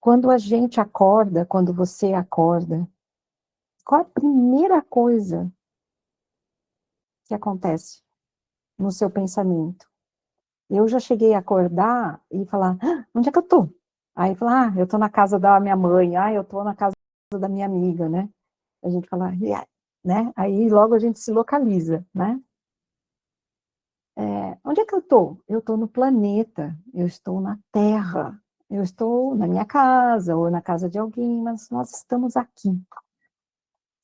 Quando a gente acorda, quando você acorda, qual a primeira coisa que acontece no seu pensamento? Eu já cheguei a acordar e falar, onde é que eu tô? Aí falar, eu tô na casa da minha mãe, eu tô na casa da minha amiga, né? A gente fala, yeah, né? Aí logo a gente se localiza, né? Onde é que eu tô? Eu tô no planeta, eu estou na Terra, eu estou na minha casa ou na casa de alguém, mas nós estamos aqui.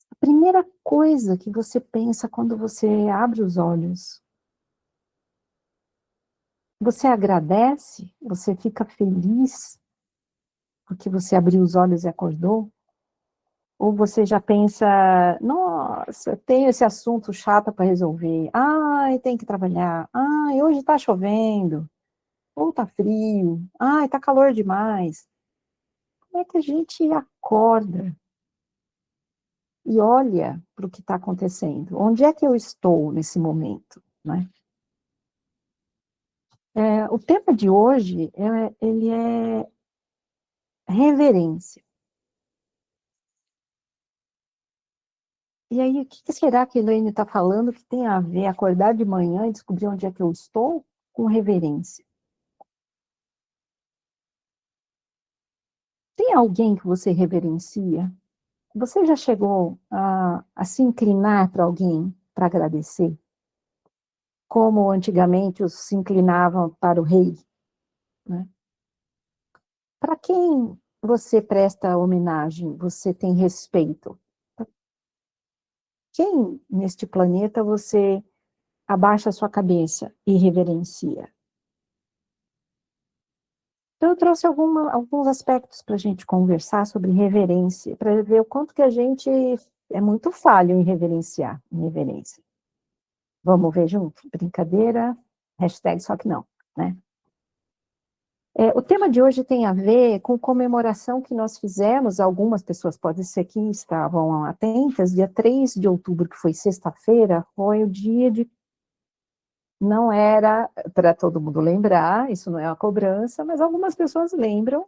A primeira coisa que você pensa quando você abre os olhos, você agradece? Você fica feliz porque você abriu os olhos e acordou? Ou você já pensa, nossa, tenho esse assunto chato para resolver. Ai, tem que trabalhar. Ai, hoje está chovendo. Ou está frio. Ai, está calor demais. Como é que a gente acorda e olha para o que está acontecendo? Onde é que eu estou nesse momento, né? O tema de hoje, ele é reverência. E aí, o que será que a Elaine está falando que tem a ver acordar de manhã e descobrir onde é que eu estou com reverência? Tem alguém que você reverencia? Você já chegou a se inclinar para alguém para agradecer? Como antigamente os se inclinavam para o rei, né? Para quem você presta homenagem, você tem respeito? Quem neste planeta você abaixa a sua cabeça e reverencia? Então, eu trouxe alguns aspectos para a gente conversar sobre reverência, para ver o quanto que a gente é muito falho em reverenciar, em reverência. Vamos ver junto? Brincadeira, hashtag só que não, né? O tema de hoje tem a ver com comemoração que nós fizemos, algumas pessoas podem ser que estavam atentas, dia 3 de outubro, que foi sexta-feira, foi o dia de... Não era para todo mundo lembrar, isso não é uma cobrança, mas algumas pessoas lembram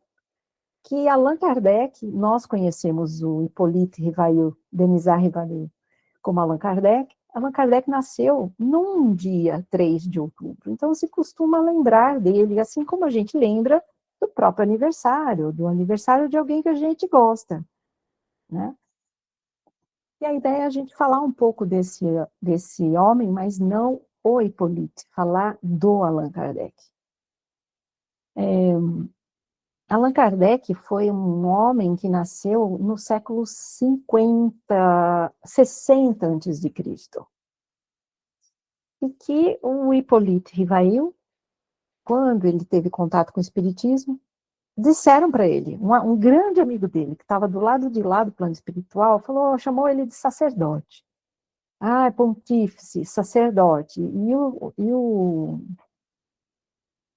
que Allan Kardec, nós conhecemos o Hippolyte Rivail, Denisard Rivail, como Allan Kardec nasceu num dia 3 de outubro, então se costuma lembrar dele, assim como a gente lembra do próprio aniversário, do aniversário de alguém que a gente gosta, né? E a ideia é a gente falar um pouco desse homem, mas não o Hippolyte, falar do Allan Kardec. Allan Kardec foi um homem que nasceu no século 50, 60 antes de Cristo. E que o Hippolyte Rivail, quando ele teve contato com o espiritismo, disseram para ele, um grande amigo dele, que estava do lado de lá do plano espiritual, chamou ele de sacerdote. Pontífice, sacerdote.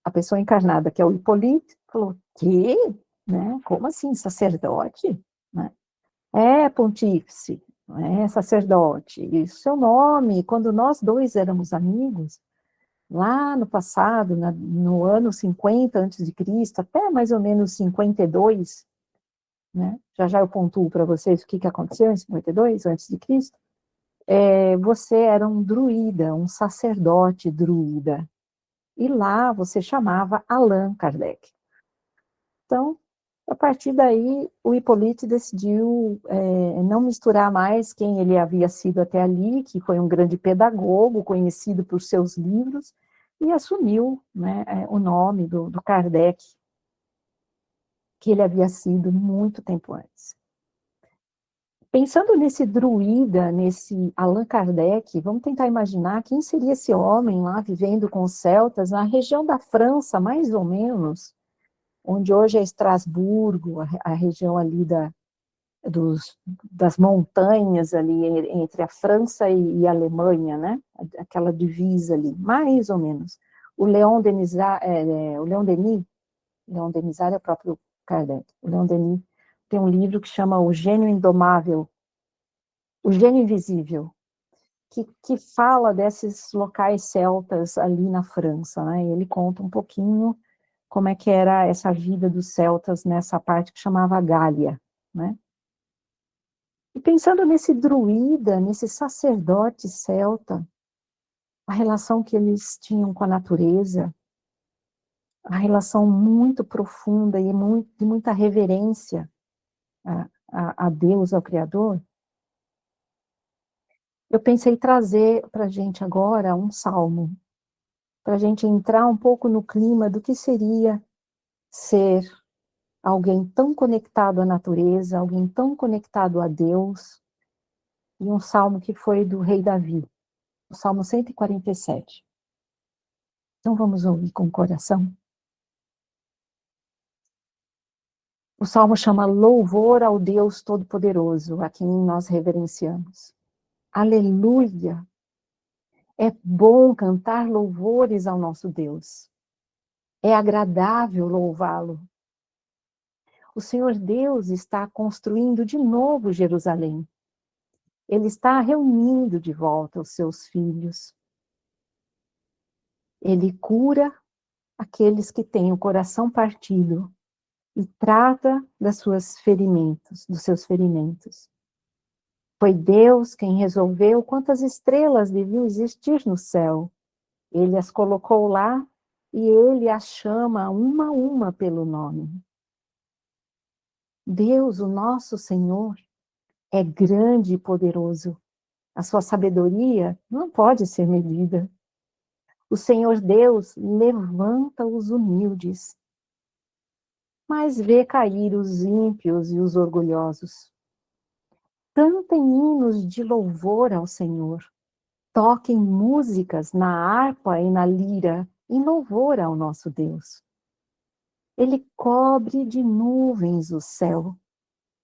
A pessoa encarnada, que é o Hippolyte, falou, que? Né? Como assim, sacerdote? Né? Pontífice, sacerdote. E o seu nome, quando nós dois éramos amigos, lá no passado, no ano 50 antes de Cristo, até mais ou menos 52, né? Já eu pontuo para vocês o que aconteceu em 52 antes de Cristo. Você era um druida, um sacerdote druida, e lá você chamava Allan Kardec. Então, a partir daí, o Hippolyte decidiu não misturar mais quem ele havia sido até ali, que foi um grande pedagogo, conhecido por seus livros, e assumiu, né, o nome do Kardec, que ele havia sido muito tempo antes. Pensando nesse druida, nesse Allan Kardec, vamos tentar imaginar quem seria esse homem lá vivendo com os celtas, na região da França, mais ou menos, onde hoje é Estrasburgo, a região ali das montanhas ali entre a França e a Alemanha, né? Aquela divisa ali, mais ou menos. O Leon Denisard, Leon Denisard é o próprio Kardec. O Leon Denis tem um livro que chama O Gênio Indomável, O Gênio Invisível, que fala desses locais celtas ali na França, né? Ele conta um pouquinho como é que era essa vida dos celtas nessa parte que chamava Gália, né? E pensando nesse druida, nesse sacerdote celta, a relação que eles tinham com a natureza, a relação muito profunda e de muita reverência a Deus, ao Criador, eu pensei em trazer para a gente agora um salmo, para a gente entrar um pouco no clima do que seria ser alguém tão conectado à natureza, alguém tão conectado a Deus, e um salmo que foi do rei Davi, o Salmo 147. Então vamos ouvir com o coração. O salmo chama Louvor ao Deus Todo-Poderoso, a quem nós reverenciamos. Aleluia! É bom cantar louvores ao nosso Deus. É agradável louvá-lo. O Senhor Deus está construindo de novo Jerusalém. Ele está reunindo de volta os seus filhos. Ele cura aqueles que têm o coração partido e trata dos seus ferimentos. Foi Deus quem resolveu quantas estrelas deviam existir no céu. Ele as colocou lá e ele as chama uma a uma pelo nome. Deus, o nosso Senhor, é grande e poderoso. A sua sabedoria não pode ser medida. O Senhor Deus levanta os humildes, mas vê cair os ímpios e os orgulhosos. Cantem hinos de louvor ao Senhor. Toquem músicas na harpa e na lira, em louvor ao nosso Deus. Ele cobre de nuvens o céu.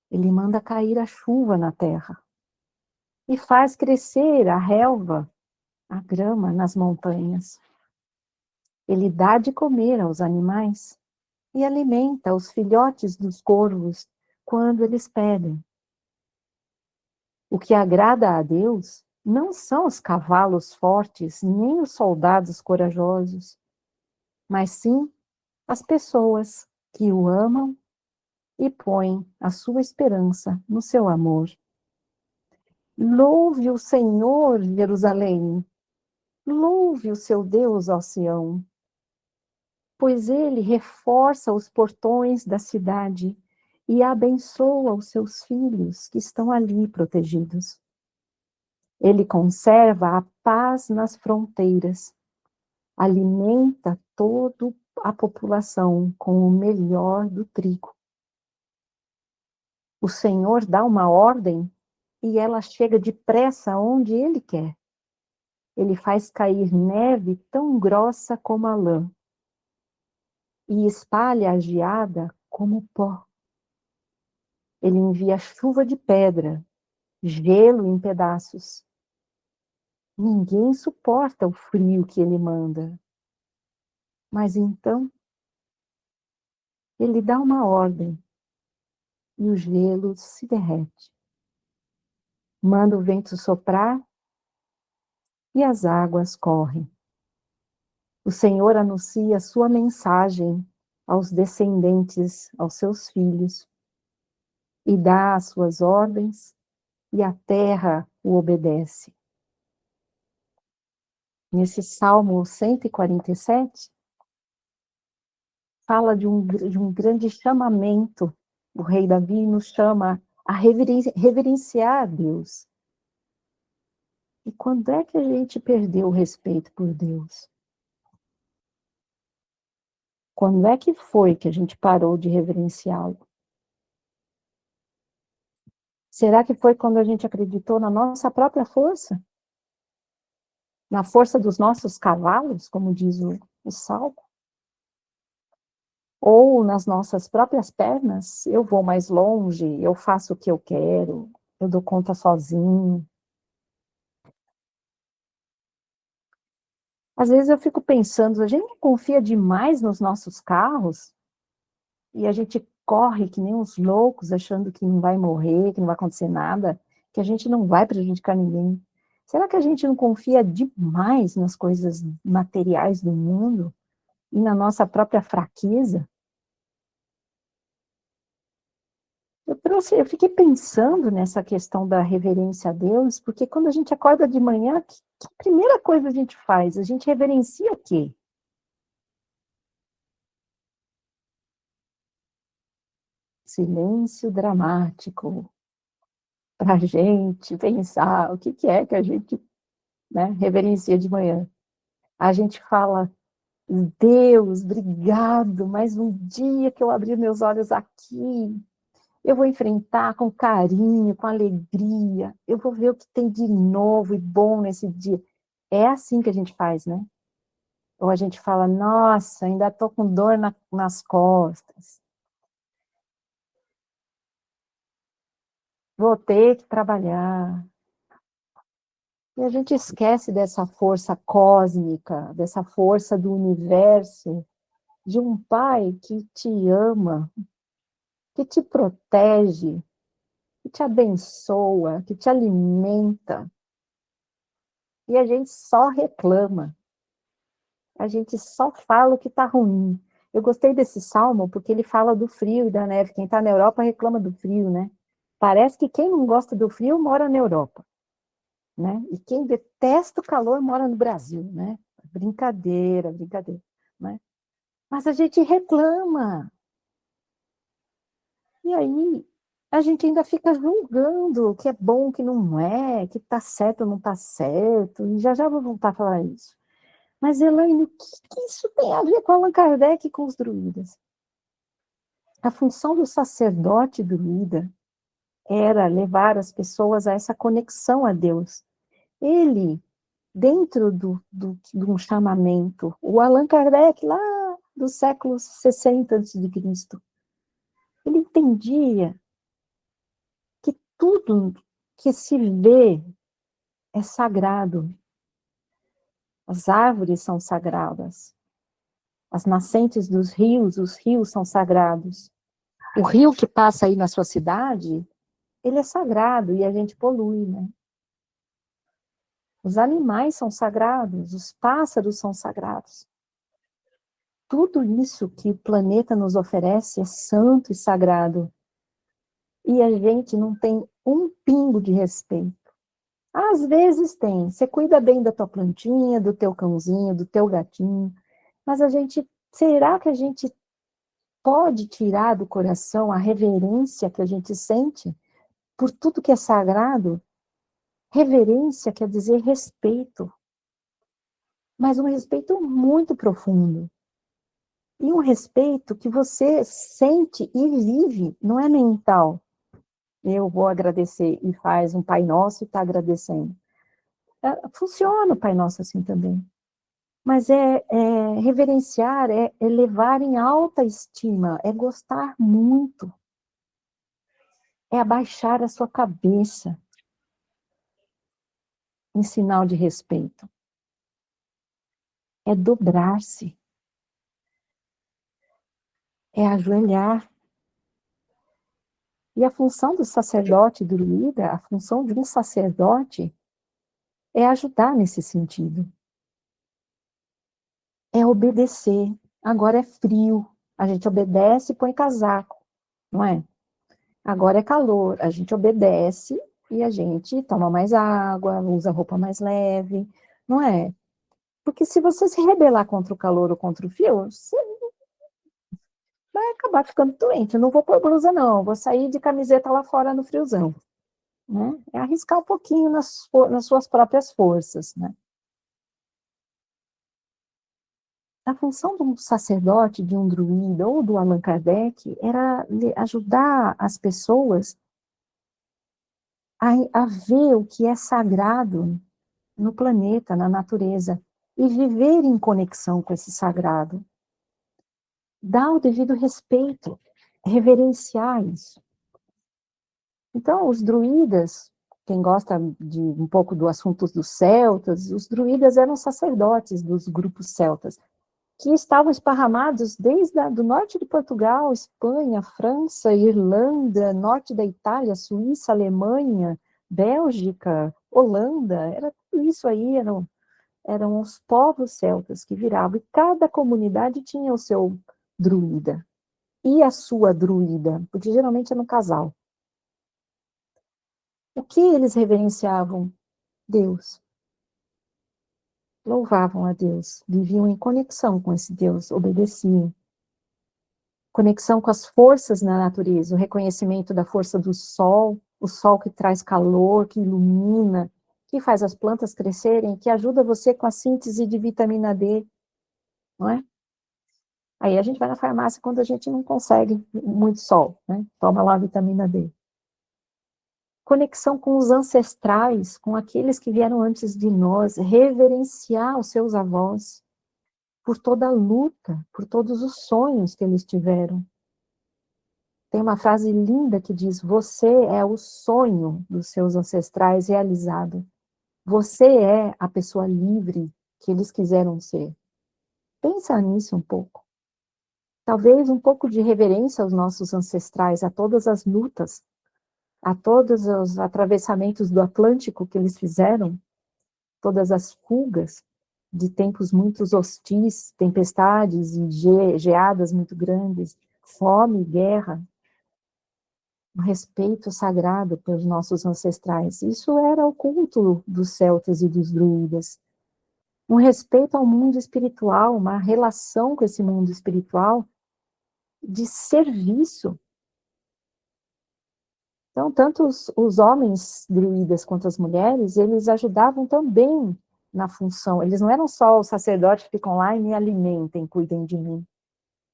Ele manda cair a chuva na terra. E faz crescer a relva, a grama nas montanhas. Ele dá de comer aos animais e alimenta os filhotes dos corvos quando eles pedem. O que agrada a Deus não são os cavalos fortes, nem os soldados corajosos, mas sim as pessoas que o amam e põem a sua esperança no seu amor. Louve o Senhor, Jerusalém. Louve o seu Deus, ó Sião. Pois ele reforça os portões da cidade e abençoa os seus filhos que estão ali protegidos. Ele conserva a paz nas fronteiras, alimenta toda a população com o melhor do trigo. O Senhor dá uma ordem e ela chega depressa onde ele quer. Ele faz cair neve tão grossa como a lã e espalha a geada como pó. Ele envia chuva de pedra, gelo em pedaços. Ninguém suporta o frio que ele manda. Mas então, ele dá uma ordem e o gelo se derrete. Manda o vento soprar e as águas correm. O Senhor anuncia sua mensagem aos descendentes, aos seus filhos, e dá as suas ordens, e a terra o obedece. Nesse Salmo 147, fala de um grande chamamento. O rei Davi nos chama a reverenciar a Deus. E quando é que a gente perdeu o respeito por Deus? Quando é que foi que a gente parou de reverenciá-lo? Será que foi quando a gente acreditou na nossa própria força? Na força dos nossos cavalos, como diz o Salmo? Ou nas nossas próprias pernas? Eu vou mais longe, eu faço o que eu quero, eu dou conta sozinho. Às vezes eu fico pensando, a gente confia demais nos nossos carros e a gente corre que nem uns loucos, achando que não vai morrer, que não vai acontecer nada, que a gente não vai prejudicar ninguém. Será que a gente não confia demais nas coisas materiais do mundo? e na nossa própria fraqueza. Eu fiquei pensando nessa questão da reverência a Deus, porque quando a gente acorda de manhã, que primeira coisa a gente faz? A gente reverencia o quê? Silêncio dramático, para a gente pensar o que é que a gente, né, reverencia de manhã. A gente fala, Deus, obrigado, mais um dia que eu abri meus olhos aqui. Eu vou enfrentar com carinho, com alegria. Eu vou ver o que tem de novo e bom nesse dia. É assim que a gente faz, né? Ou a gente fala, nossa, ainda estou com dor nas costas. Vou ter que trabalhar. E a gente esquece dessa força cósmica, dessa força do universo, de um pai que te ama, que te protege, que te abençoa, que te alimenta. E a gente só reclama. A gente só fala o que está ruim. Eu gostei desse salmo porque ele fala do frio e da neve. Quem está na Europa reclama do frio, né? Parece que quem não gosta do frio mora na Europa, né? E quem detesta o calor mora no Brasil, né? Brincadeira, brincadeira, né? Mas a gente reclama. E aí a gente ainda fica julgando o que é bom, o que não é, que está certo ou não está certo. E já já vou voltar a falar isso. Mas, Elaine, o que isso tem a ver com Allan Kardec e com os druidas? A função do sacerdote druida era levar as pessoas a essa conexão a Deus. Ele, dentro de um chamamento, o Allan Kardec, lá dos séculos 60 a.C., ele entendia que tudo que se vê é sagrado. As árvores são sagradas. As nascentes dos rios, os rios são sagrados. O rio que passa aí na sua cidade, ele é sagrado e a gente polui, né? Os animais são sagrados, os pássaros são sagrados. Tudo isso que o planeta nos oferece é santo e sagrado. E a gente não tem um pingo de respeito. Às vezes tem. Você cuida bem da tua plantinha, do teu cãozinho, do teu gatinho. Mas será que a gente pode tirar do coração a reverência que a gente sente por tudo que é sagrado? Reverência quer dizer respeito, mas um respeito muito profundo. E um respeito que você sente e vive, não é mental. Eu vou agradecer e faz um Pai Nosso e está agradecendo. Funciona o Pai Nosso assim também. Mas reverenciar, é levar em alta estima, é gostar muito, é abaixar a sua cabeça em sinal de respeito, é dobrar-se, é ajoelhar. E a função do sacerdote druida, a função de um sacerdote, é ajudar nesse sentido. É obedecer. Agora é frio, a gente obedece e põe casaco, não é? Agora é calor, a gente obedece e a gente toma mais água, usa roupa mais leve, não é? Porque se você se rebelar contra o calor ou contra o frio, você vai acabar ficando doente. Eu não vou pôr blusa, não, eu vou sair de camiseta lá fora no friozão. Né? É arriscar um pouquinho nas suas próprias forças, né? A função de um sacerdote, de um druida ou do Allan Kardec era ajudar as pessoas a ver o que é sagrado no planeta, na natureza, e viver em conexão com esse sagrado. Dar o devido respeito, reverenciar isso. Então, os druidas, quem gosta de um pouco do assunto dos celtas, os druidas eram sacerdotes dos grupos celtas, que estavam esparramados desde do norte de Portugal, Espanha, França, Irlanda, norte da Itália, Suíça, Alemanha, Bélgica, Holanda, era tudo isso aí, eram os povos celtas que viravam, e cada comunidade tinha o seu druida, e a sua druida, porque geralmente era um casal. O que eles reverenciavam? Deus. Louvavam a Deus, viviam em conexão com esse Deus, obedeciam. Conexão com as forças na natureza, o reconhecimento da força do sol, o sol que traz calor, que ilumina, que faz as plantas crescerem, que ajuda você com a síntese de vitamina D, não é? Aí a gente vai na farmácia quando a gente não consegue muito sol, né? Toma lá a vitamina D. Conexão com os ancestrais, com aqueles que vieram antes de nós, reverenciar os seus avós, por toda a luta, por todos os sonhos que eles tiveram. Tem uma frase linda que diz: você é o sonho dos seus ancestrais realizado. Você é a pessoa livre que eles quiseram ser. Pensa nisso um pouco. Talvez um pouco de reverência aos nossos ancestrais, a todas as lutas, a todos os atravessamentos do Atlântico que eles fizeram, todas as fugas de tempos muito hostis, tempestades e geadas muito grandes, fome, guerra, um respeito sagrado pelos nossos ancestrais. Isso era o culto dos celtas e dos druidas. Um respeito ao mundo espiritual, uma relação com esse mundo espiritual de serviço. Então, tanto os homens druidas quanto as mulheres, eles ajudavam também na função. Eles não eram só os sacerdotes que ficam lá e me alimentem, cuidem de mim.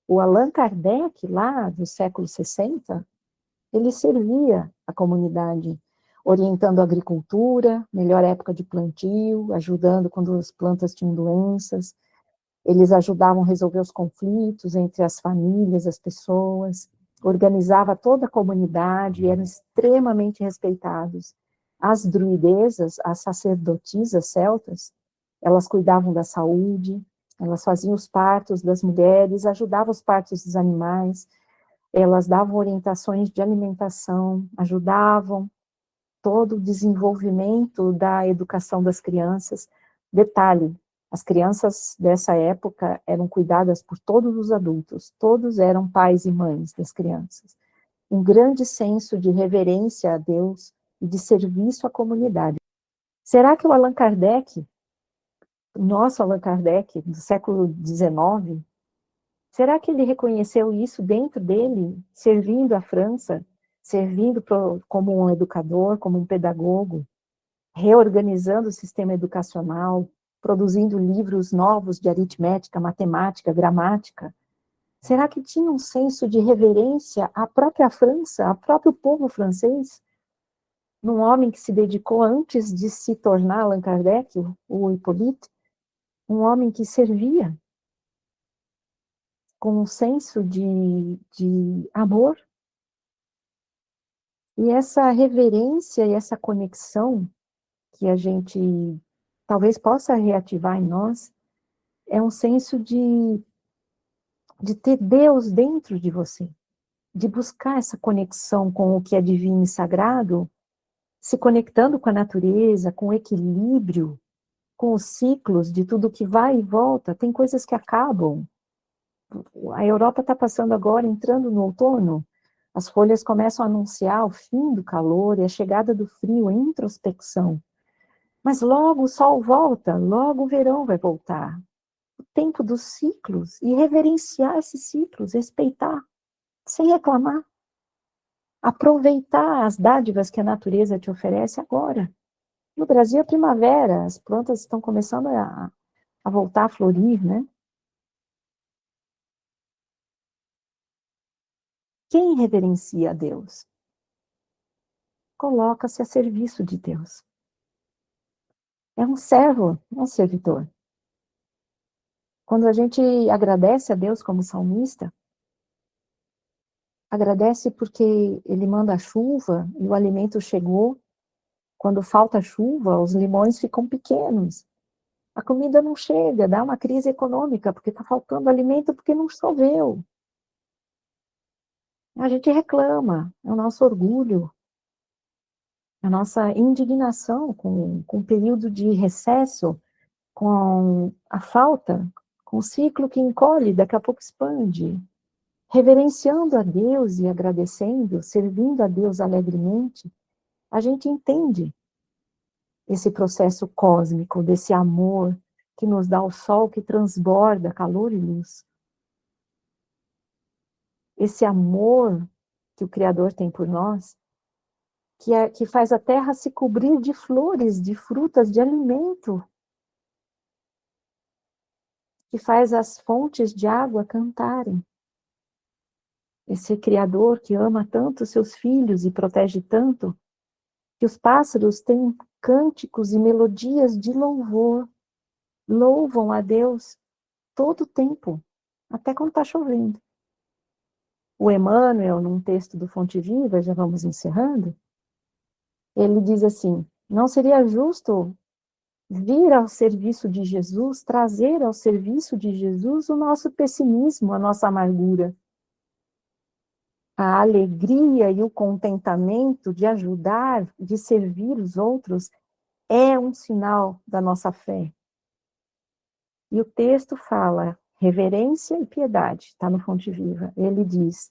O Allan Kardec, lá do século 60, ele servia a comunidade, orientando a agricultura, melhor época de plantio, ajudando quando as plantas tinham doenças. Eles ajudavam a resolver os conflitos entre as famílias, as pessoas, organizava toda a comunidade, eram extremamente respeitados. As druidezas, as sacerdotisas celtas, elas cuidavam da saúde, elas faziam os partos das mulheres, ajudavam os partos dos animais, elas davam orientações de alimentação, ajudavam todo o desenvolvimento da educação das crianças. Detalhe, as crianças dessa época eram cuidadas por todos os adultos, todos eram pais e mães das crianças. Um grande senso de reverência a Deus e de serviço à comunidade. Será que o Allan Kardec, o nosso Allan Kardec, do século XIX, será que ele reconheceu isso dentro dele, servindo a França, servindo como um educador, como um pedagogo, reorganizando o sistema educacional, produzindo livros novos de aritmética, matemática, gramática? Será que tinha um senso de reverência à própria França, ao próprio povo francês? Num homem que se dedicou antes de se tornar Allan Kardec, o Hippolyte, um homem que servia com um senso de amor. E essa reverência e essa conexão que a gente talvez possa reativar em nós, é um senso de ter Deus dentro de você, de buscar essa conexão com o que é divino e sagrado, se conectando com a natureza, com o equilíbrio, com os ciclos de tudo que vai e volta. Tem coisas que acabam. A Europa está passando agora, entrando no outono, as folhas começam a anunciar o fim do calor e a chegada do frio, a introspecção. Mas logo o sol volta, logo o verão vai voltar. O tempo dos ciclos, e reverenciar esses ciclos, respeitar, sem reclamar. Aproveitar as dádivas que a natureza te oferece agora. No Brasil é primavera, as plantas estão começando a voltar a florir, né? Quem reverencia a Deus? Coloca-se a serviço de Deus. É um servo, é um servidor. Quando a gente agradece a Deus como salmista, agradece porque ele manda a chuva e o alimento chegou. Quando falta chuva, os limões ficam pequenos. A comida não chega, dá uma crise econômica, porque está faltando alimento porque não choveu. A gente reclama, é o nosso orgulho, a nossa indignação com o período de recesso, com a falta, com o ciclo que encolhe, daqui a pouco expande, reverenciando a Deus e agradecendo, servindo a Deus alegremente, a gente entende esse processo cósmico, desse amor que nos dá o sol que transborda calor e luz. Esse amor que o Criador tem por nós, que faz a terra se cobrir de flores, de frutas, de alimento, que faz as fontes de água cantarem. Esse Criador que ama tanto seus filhos e protege tanto, que os pássaros têm cânticos e melodias de louvor, louvam a Deus todo o tempo, até quando está chovendo. O Emmanuel, num texto do Fonte Viva, já vamos encerrando, ele diz assim: não seria justo vir ao serviço de Jesus, trazer ao serviço de Jesus o nosso pessimismo, a nossa amargura. A alegria e o contentamento de ajudar, de servir os outros, é um sinal da nossa fé. E o texto fala reverência e piedade, está no Fonte Viva. Ele diz,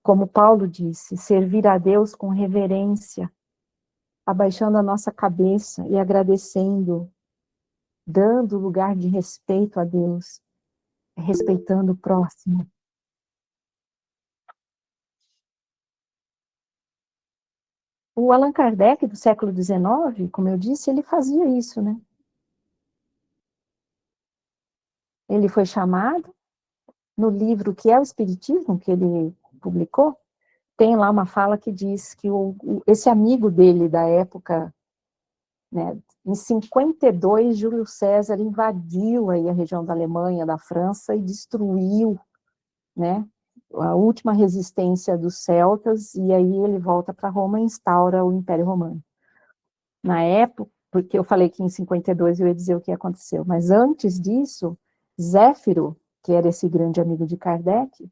como Paulo disse, servir a Deus com reverência, abaixando a nossa cabeça e agradecendo, dando lugar de respeito a Deus, respeitando o próximo. O Allan Kardec, do século XIX, como eu disse, ele fazia isso, né? Ele foi chamado, no livro que é o Espiritismo, que ele publicou, tem lá uma fala que diz que esse amigo dele da época, né, em 52, Júlio César invadiu aí a região da Alemanha, da França, e destruiu, né, a última resistência dos celtas, e aí ele volta para Roma e instaura o Império Romano. Na época, porque eu falei que em 52 eu ia dizer o que aconteceu, mas antes disso, Zéfiro, que era esse grande amigo de Kardec,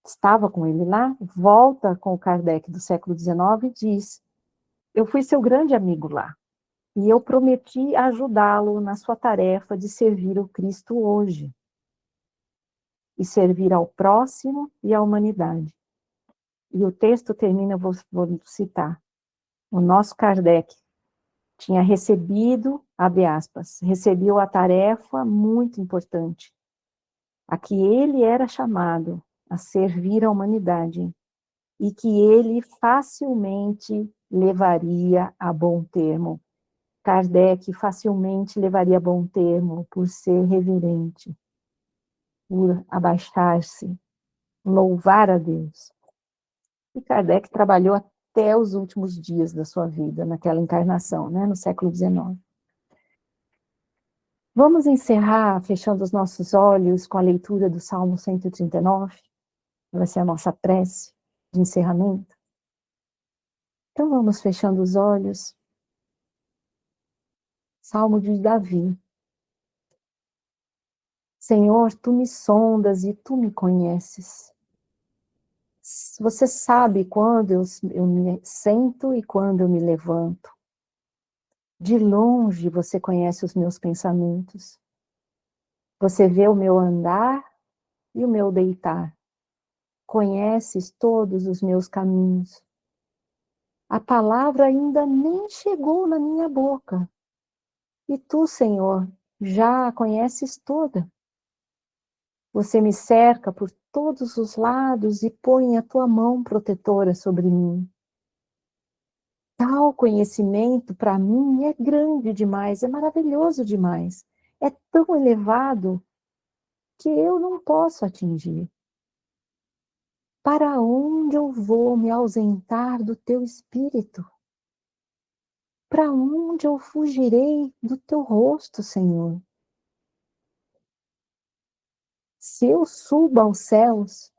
estava com ele lá, volta com o Kardec do século XIX e diz: eu fui seu grande amigo lá, e eu prometi ajudá-lo na sua tarefa de servir o Cristo hoje, e servir ao próximo e à humanidade. E o texto termina, eu vou citar, o nosso Kardec tinha recebido, abre aspas, recebeu a tarefa muito importante, a que ele era chamado a servir a humanidade, e que ele facilmente levaria a bom termo. Kardec facilmente levaria a bom termo por ser reverente, por abaixar-se, louvar a Deus. E Kardec trabalhou até os últimos dias da sua vida, naquela encarnação, né, no século XIX. Vamos encerrar fechando os nossos olhos com a leitura do Salmo 139, vai ser a nossa prece de encerramento. Então vamos fechando os olhos. Salmo de Davi. Senhor, tu me sondas e tu me conheces. Você sabe quando eu me sento e quando eu me levanto. De longe você conhece os meus pensamentos. Você vê o meu andar e o meu deitar. Conheces todos os meus caminhos. A palavra ainda nem chegou na minha boca. E tu, Senhor, já a conheces toda. Você me cerca por todos os lados e põe a tua mão protetora sobre mim. Tal conhecimento, para mim, é grande demais, é maravilhoso demais. É tão elevado que eu não posso atingir. Para onde eu vou me ausentar do teu espírito? Para onde eu fugirei do teu rosto, Senhor? Se eu subo aos céus,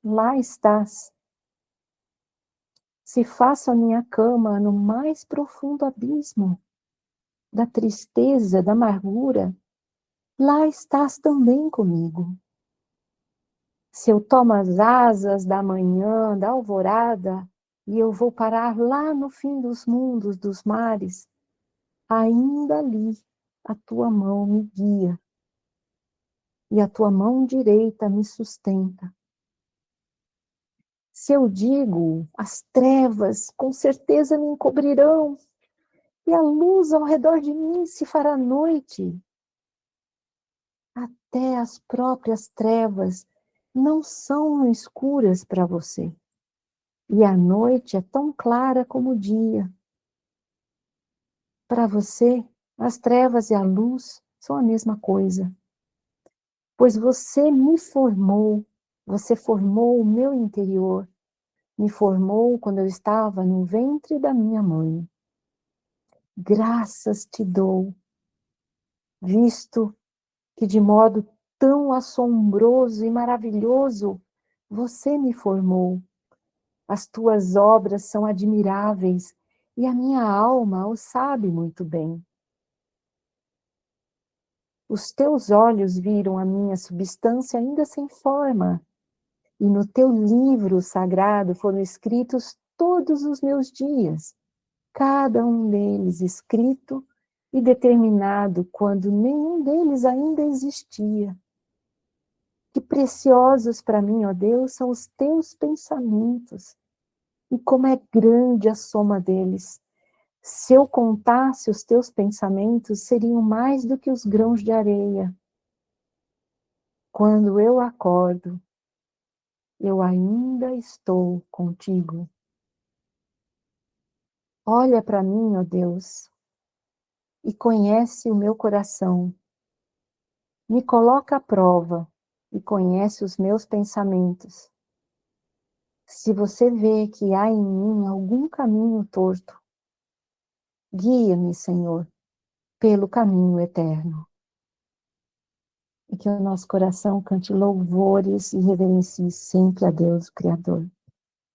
lá estás. Se faço a minha cama no mais profundo abismo da tristeza, da amargura, lá estás também comigo. Se eu tomo as asas da manhã, da alvorada, e eu vou parar lá no fim dos mundos, dos mares, ainda ali a tua mão me guia e a tua mão direita me sustenta. Se eu digo, as trevas com certeza me encobrirão, e a luz ao redor de mim se fará noite. Até as próprias trevas não são escuras para você. E a noite é tão clara como o dia. Para você, as trevas e a luz são a mesma coisa. Pois você formou o meu interior, me formou quando eu estava no ventre da minha mãe. Graças te dou, visto que de modo tão assombroso e maravilhoso você me formou. As tuas obras são admiráveis e a minha alma o sabe muito bem. Os teus olhos viram a minha substância ainda sem forma, e no teu livro sagrado foram escritos todos os meus dias, cada um deles escrito e determinado quando nenhum deles ainda existia. Que preciosos para mim, ó Deus, são os teus pensamentos, e como é grande a soma deles. Se eu contasse os teus pensamentos, seriam mais do que os grãos de areia. Quando eu acordo, eu ainda estou contigo. Olha para mim, ó Deus, e conhece o meu coração. Me coloca à prova e conhece os meus pensamentos. Se você vê que há em mim algum caminho torto, guia-me, Senhor, pelo caminho eterno. E que o nosso coração cante louvores e reverencie sempre a Deus, o Criador.